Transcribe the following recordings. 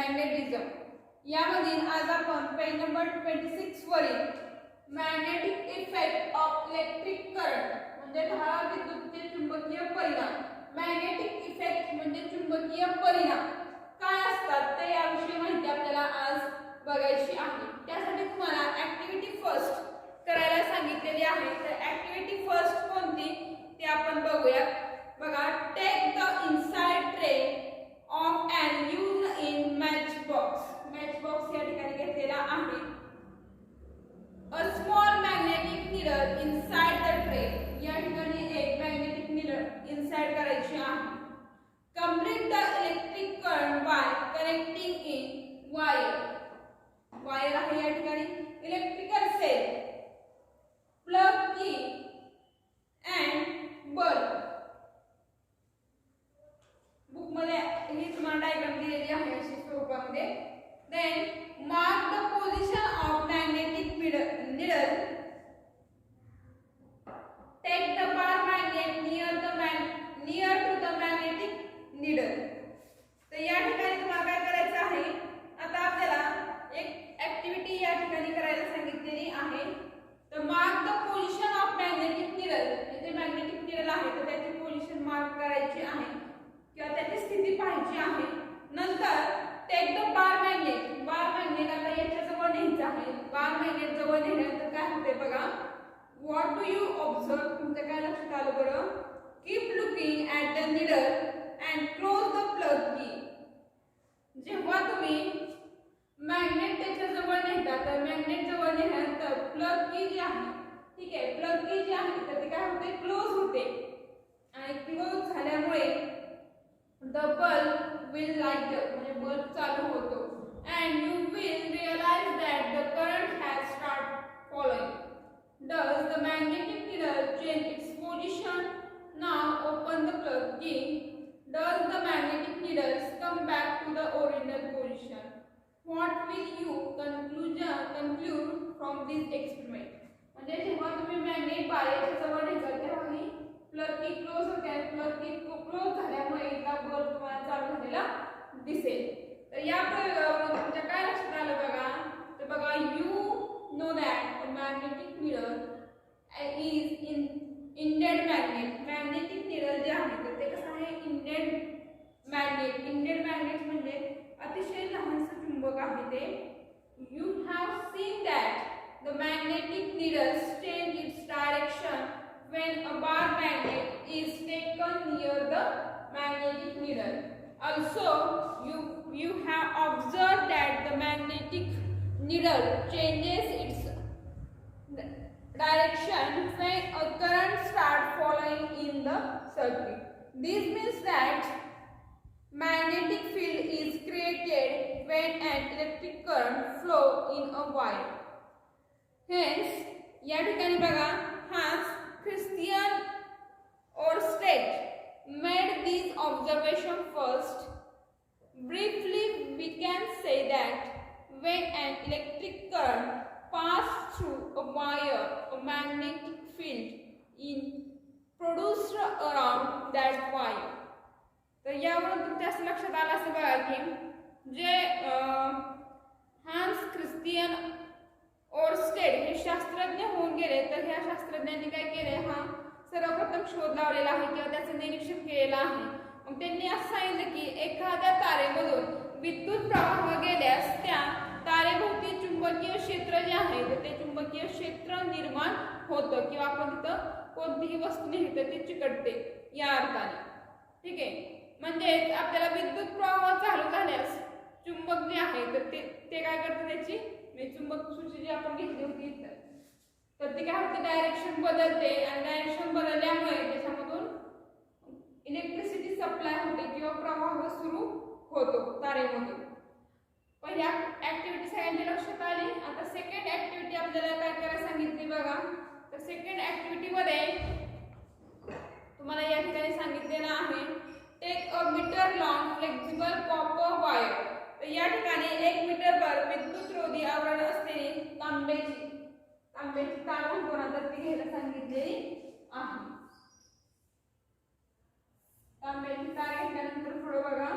Magnetism यामधील आज आपण पेज नंबर 26 वरील magnetic effect of electric current म्हणजे धारा विद्युतचे चुंबकीय परिणाम, मॅग्नेटिक इफेक्ट म्हणजे चुंबकीय परिणाम काय असतात ते याविषयी माहिती आपल्याला आज बघायची आहे। त्यासाठी तुम्हाला ऍक्टिव्हिटी फर्स्ट करायला सांगितलेली आहे। तर ऍक्टिव्हिटी फर्स्ट कोणती ते आपण बघूया। बघा, take the inside tray of unused in match box. Match box या ठिकाणी घेतलेला आहे। A small magnetic needle inside the tray, या ठिकाणी एक मॅग्नेटिक नीडल इनसाइड करायची आहे। Complete the electric current by connecting in wire, wire आहे या ठिकाणी electrical cell, plug key and bulb. Book मध्ये ही तुम्हाला डायग्राम दिलेली आहे अशी स्वरूपामध्ये। Then mark the position of magnetic needle, take the bar magnet near to the magnetic needle. तर या ठिकाणी तुम्हाला काय करायचं आहे, आता आपल्याला एक ऍक्टिव्हिटी या ठिकाणी करायला सांगितलेली आहे। तर mark the position of magnetic needle, इथे मॅग्नेटिक नीडल आहे तर त्याची पोझिशन मार्क करायची आहे किंवा त्याची स्थिती पाहायची आहे। नंतर take the bar magnet, bar magnet आता याच्या जवळ न्यायचं आहे। बार मॅग्नेट जवळ नेल्यानंतर काय होते बघा, व्हॉट डू यू ऑब्झर्व, तुमच्या काय लक्षात आलं बरं, keep looking at the needle and close the plug की। जेव्हा तुम्ही मॅग्नेट त्याच्या जवळ नेता तर मॅग्नेट जवळ नेल्यानंतर प्लग की जी आहे, ठीक आहे, प्लग की जी आहे तर ती काय होते, क्लोज होते आणि क्लोज झाल्यामुळे the bulb will light up, म्हणजे बल्ब चालू होतो and you will realise that the current has start following. Does the magnetic needle change its position? Now open the plug key. Does the magnetic needles come back to the original position? What will you conclude from this experiment? म्हणजे जेव्हा तुम्ही magnet बारेच्या जवळ नेता तेव्हा ही plug की close होते आणि plug की क्लोज झाल्यामुळे इथला बल्ब तुम्हाला चालू झालेला दिसेल। तर या प्रयोगावरून तुमच्या काय लक्षात आलं बघा, तर बघा, you know that the magnetic needle is indented magnet, magnetic needle जे आहे तर ते कसं आहे, indented magnet, indented magnet म्हणजे अतिशय लहानसं चुंबक आहे ते। you have seen that the magnetic needles change its direction when a bar magnet is taken near the magnetic needle. Also you have observed that the magnetic needle changes its direction when a current starts flowing in the circuit. This means that magnetic field is created when an electric current flows in a wire. Hence, या ठिकाणी बघा, Hans Christian Ørsted made this observation first. Briefly, we can say that when an electric current passes through a wire, a magnetic field is produced around that wire. तर यावरून तुमच्या असं लक्षात आलं असं बघा की जे हान्स ख्रिस्तियन ओर्स्टेड हे शास्त्रज्ञ होऊन गेले, तर ह्या शास्त्रज्ञांनी काय केले, हा सर्वप्रथम शोध लावलेला आहे किंवा त्याचं निरीक्षण केलेलं आहे। मग त्यांनी असं सांगितलं की एखाद्या तारेमधून विद्युत प्रवाह गेल्यास त्या तारेभोवती चुंबकीय क्षेत्र जे आहे तर ते चुंबकीय क्षेत्र निर्माण होतं किंवा आपण तिथं कोणतीही वस्तू नेली तर ती चिकटते या अर्थाने, ठीक आहे। म्हणजे आपल्याला विद्युत प्रवाह चालू झाल्यास चुंबक जे आहे तर ते काय करतं, त्याची चुंबक सूची जी आपण घेतली होती तर ती काय होते, डायरेक्शन बदलते आणि डायरेक्शन बदलल्यामुळे त्याच्यामधून इलेक्ट्रिसिटी सप्लाय होते किंवा प्रवाह सुरू होतो तारेमधून। पहिल्या ऍक्टिव्हिटी सगळ्यांच्या लक्षात आली। आता सेकंड ऍक्टिव्हिटी आपल्याला काय करायला सांगितली बघा, तर सेकंड ऍक्टिव्हिटी मध्ये तुम्हाला या ठिकाणी सांगितलेलं आहे, take a metre long flexible copper wire. तर या ठिकाणी 1 मीटरवर विद्युतरोधी आवरण असलेली तांब्याची तार म्हणतो ना तर ती घ्यायला सांगितलेली आहे। तांब्याची तार घेतल्यानंतर पुढे बघा,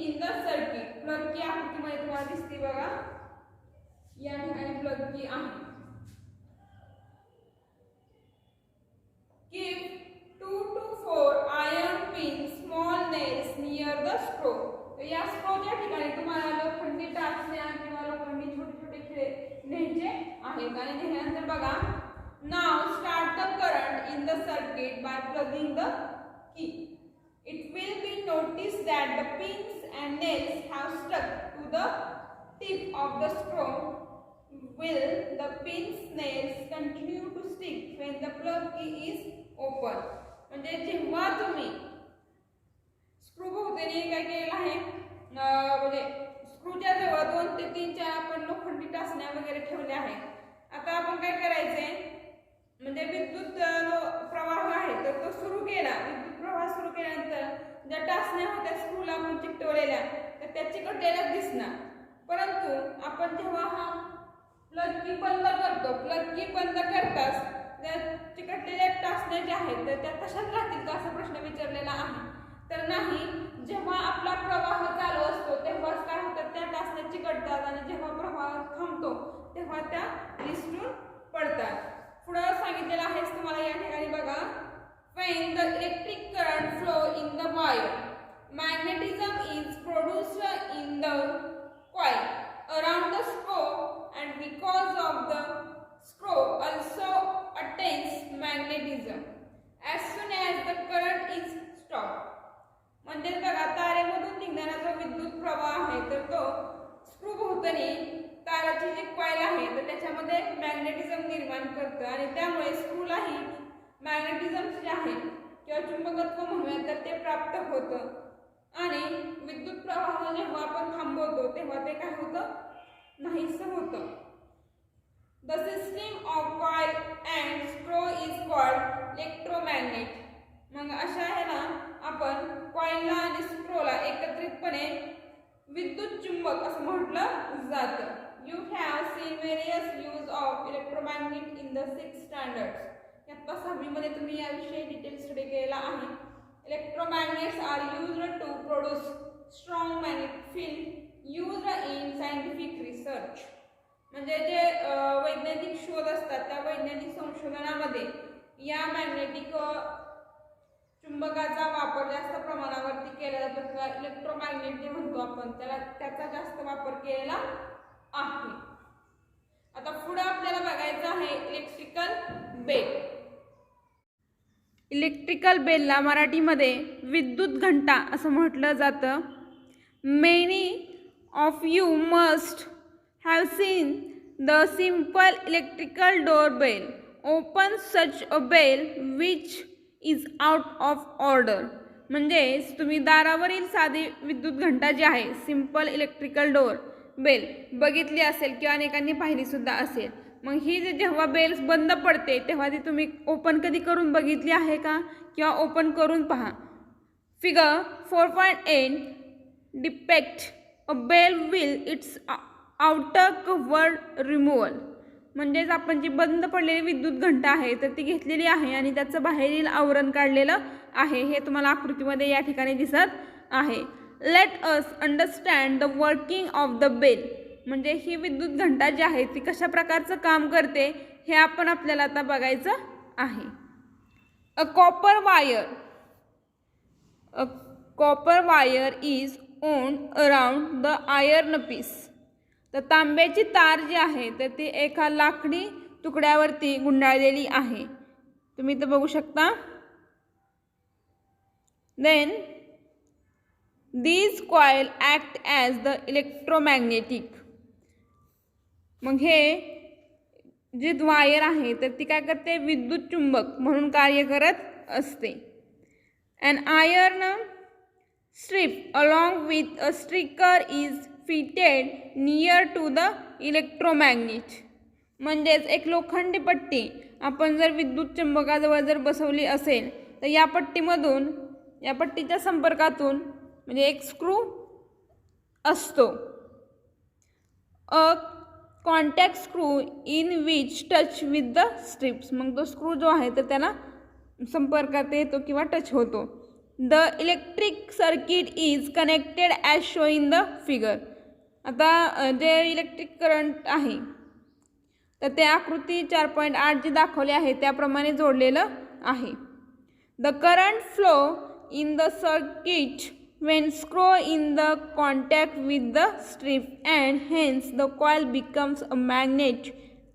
इन द सर्किट. प्लग की आकृतीमध्ये तुम्हाला दिसते बघा, या ठिकाणी प्लग की आहे. Keep 2 to 4 iron pins, small nails near the screw. या स्क्रूच्या ठिकाणी तुम्हाला लोखंडी टाचण्या किंवा लोखंडी छोटे छोटे खिळे न्यायचे आहेत. आणि त्यानंतर बघा, now start the current in the circuit by plugging the key. It will be noticed that the pins and nails have stuck to the tip of the screw. Will the pins nails continue to stick when the plug key is open? म्हणजे जेव्हा तुम्ही screw भोवतीने काय केलेलं आहे, म्हणजे स्क्रूच्या जवळ 2 ते 3 4 आपण लोखंडी टाचण्या वगैरे ठेवल्या आहेत. आता आपण काय करायचंय, म्हणजे विद्युत प्रवाह आहे तर तो सुरू केला. विद्युत प्रवाह सुरू केल्यानंतर ज्या टाचण्या होत्या स्क्रूला आपण चिकटवलेल्या तर त्या चिकटलेल्या दिसणार. परंतु आपण जेव्हा हा प्लग की बंद करतो, प्लग की बंद करताच त्या चिकटलेल्या टाचण्या ज्या आहेत तर त्या तशाच राहतील का, असा प्रश्न विचारलेला आहे. तर नाही, जेव्हा आपला प्रवाह चालू असतो तेव्हाच काय होतं, त्या टाचण्या चिकटतात आणि जेव्हा प्रवाह थांबतो तेव्हा त्या निसटून पडतात. पुढे सांगितलेलं आहे तुम्हाला या ठिकाणी बघा, when the electric current flow in the wire, magnetism is produced in the coil around the screw, and because of the screw also attains magnetism as soon as the current is stopped. म्हणजे बघा, तारेमधून निघणारा जो विद्युत प्रवाह आहे तर तो screw भोवतानी ताराची जी coil आहे तर त्याच्यामध्ये मॅग्नेटिझम निर्माण करतं आणि त्यामुळे स्क्रूलाही मॅग्नेटिझम जे आहे किंवा चुंबकत्व म्हणूया तर ते प्राप्त होतं. आणि विद्युत प्रवाह जेव्हा आपण थांबवतो तेव्हा ते काय होतं, नाहीसं होतं. The system of coil and screw is called electromagnet. मग अशा आहे ना, आपण कॉईलला आणि स्क्रूला एकत्रितपणे विद्युत चुंबक असं म्हटलं जातं. You have seen various use of electromagnet in the 6th standard. यात 6वी मध्ये तुम्ही याविषयी डिटेल स्टडी केलेला आहे. Electromagnets are used to produce strong magnetic field used in scientific research. म्हणजे जे वैज्ञानिक शोध असतात त्या वैज्ञानिक संशोधनामध्ये या मॅग्नेटिक चुंबकाचा वापर जास्त प्रमाणावरती केला जातो किंवा इलेक्ट्रोमॅग्नेट जे म्हणतो आपण त्याचा जास्त वापर केलेला आहे. आता पुढे आपल्याला बघायचं आहे इलेक्ट्रिकल बेल. इलेक्ट्रिकल बेलला मराठीमध्ये विद्युत घंटा असं म्हटलं जातं. Many of you must have seen the simple electrical door bell. Open such a bell which is out of order. म्हणजे तुम्ही दारावरील साधी विद्युत घंटा जी आहे, सिंपल इलेक्ट्रिकल डोर बेल बघितली असेल किंवा अनेकांनी पाहिली सुद्धा असेल. मग ही जेव्हा बेल बंद पडते तेव्हा ती तुम्ही ओपन कधी करून बघितली आहे का, किंवा ओपन करून पहा. Figure 4.8 depict a bell will its outer cover removal. म्हणजेच आपण जी बंद पडलेली विद्युत घंटा आहे तर ती घेतलेली आहे आणि त्याचं बाहेरील आवरण काढलेलं आहे. हे तुम्हाला आकृतीमध्ये या ठिकाणी दिसत आहे. Let us understand the working of the bell. म्हणजे ही विद्युत घंटा जी आहे ती कशा प्रकारचं काम करते हे आपण आपल्याला आता बघायचं आहे. A copper wire is wound around the iron piece. तर तांब्याची तार जी आहे तर ती एका लाकडी तुकड्यावरती गुंडाळलेली आहे. तुम्ही इथं बघू शकता. Then these coil act as the electromagnetic. मग हे जी वायर आहे तर ती काय करते, विद्युत चुंबक म्हणून कार्य करत असते. an iron strip along with a sticker is fitted near to the electromagnet. म्हणजेच एक लोखंडी पट्टी आपण जर विद्युत चुंबकाजवळ जर बसवली असेल तर या पट्टीमधून, या पट्टीच्या संपर्कातून म्हणजे एक स्क्रू असतो. A contact screw in which touch with the strips. मग तो स्क्रू जो आहे तर त्याला संपर्कात येतो किंवा टच होतो. The electric circuit is connected as show in the figure. आता जे इलेक्ट्रिक करंट आहे तर ते आकृती 4.8 जे दाखवले आहे त्याप्रमाणे जोडलेलं आहे. The current flow in the circuit when screw in the contact with the strip and hence the coil becomes a magnet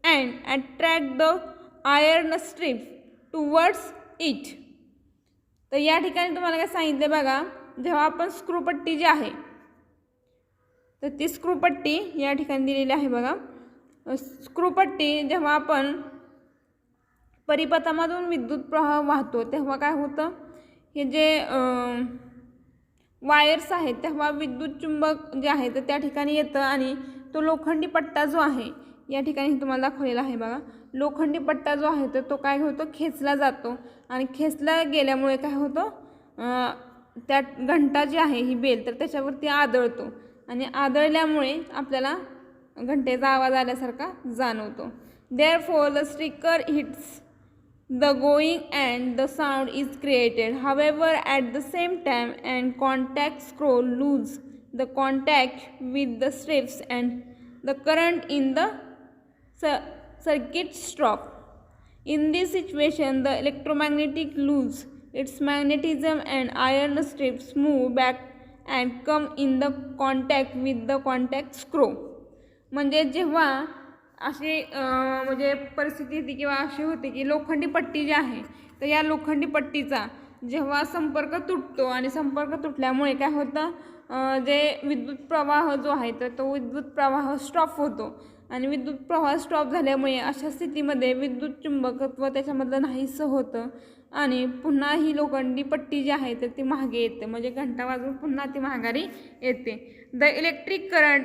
and attract the iron strip towards it. तर या ठिकाणी तुम्हाला काय सांगितले बघा, जेव्हा आपण स्क्रूपट्टी जी आहे तर ती स्क्रूपट्टी या ठिकाणी दिलेली आहे बघा. स्क्रूपट्टी जेव्हा आपण परिपथामधून विद्युत प्रवाह वाहतो तेव्हा काय होतं, हे जे वायर्स आहेत तेव्हा विद्युत चुंबक जे आहे तर त्या ठिकाणी येतं आणि तो लोखंडी पट्टा जो आहे या ठिकाणी तुम्हाला दाखवलेला आहे बघा. लोखंडी पट्टा जो आहे तर तो काय होतो, खेचला जातो आणि खेचला गेल्यामुळे काय होतं, त्या घंटा जी आहे ही बेल तर त्याच्यावरती आदळतो आणि आदळल्यामुळे आपल्याला घंटेचा आवाज आल्यासारखा जाणवतो. Therefore the sticker hits the going and the sound is created. However, at the same time and contact screw lose the contact with the strips and the current in the circuit stop. In this situation, the electromagnetic lose its magnetism and iron strips move back and come in the contact with the contact screw. म्हणजे जेव्हा अशी म्हणजे परिस्थिती येते किंवा अशी होते की लोखंडी पट्टी जी आहे तर या लोखंडी पट्टीचा जेव्हा संपर्क तुटतो आणि संपर्क तुटल्यामुळे काय होतं, जे विद्युत प्रवाह जो आहे तर तो विद्युत प्रवाह स्टॉप होतो आणि विद्युत प्रवाह स्टॉप झाल्यामुळे अशा स्थितीमध्ये विद्युत चुंबकत्व त्याच्यामधलं नाहीसं होतं आणि पुन्हा ही लोखंडी पट्टी जी आहे तर ती मागे येते, म्हणजे घंटा वाजवून पुन्हा ती माघारी येते. The electric current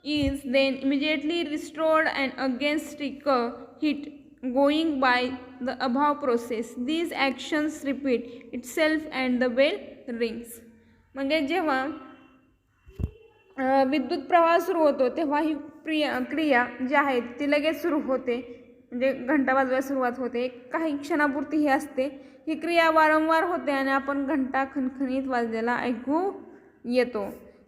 is then immediately restored and again sticker hit going by the above process. These actions repeat itself and the bell rings. म्हणजे जेव्हा विद्युत प्रवाह सुरू होतो तेव्हा ही क्रिया जी आहे ती लगेच सुरू होते, म्हणजे घंटा वाजवायला सुरुवात होते. काही क्षणापुरती ही असते, ही क्रिया वारंवार होते आणि आपण घंटा खणखणीत वाजलेला ऐकू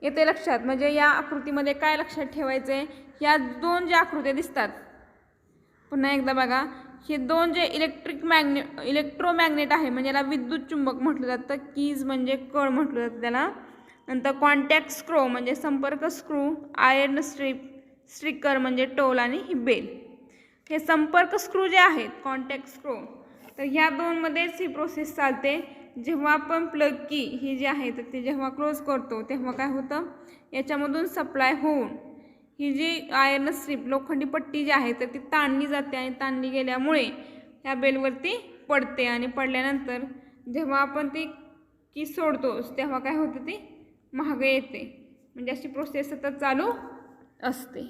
येते लक्षात. म्हणजे या आकृतीमध्ये काय लक्षात ठेवायचं आहे, या दोन ज्या आकृत्या दिसतात पुन्हा एकदा बघा, हे दोन जे इलेक्ट्रोमॅग्नेट आहे म्हणजे याला विद्युत चुंबक म्हटलं जातं, कीज म्हणजे कळ म्हटलं जातं त्याला. नंतर कॉन्टॅक्ट स्क्रू म्हणजे संपर्क स्क्रू, आयर्न स्ट्रिकर म्हणजे टोल आणि ही बेल. हे संपर्क स्क्रू जे आहेत कॉन्टॅक्ट स्क्रू तर ह्या दोनमध्येच ही प्रोसेस चालते. जेव्हा आपण प्लग की ही जी आहे तर ते जेव्हा क्लोज करतो तेव्हा काय होतं, याच्यामधून सप्लाय होऊन ही जी आयर्न स्ट्रीप लोखंडी पट्टी जी आहे तर ती ताणली जाते आणि ताणली गेल्यामुळे ह्या बेलवरती पडते आणि पडल्यानंतर जेव्हा आपण ती की सोडतो तेव्हा काय होतं, ती मागे येते. म्हणजे अशी प्रोसेस सतत चालू असते.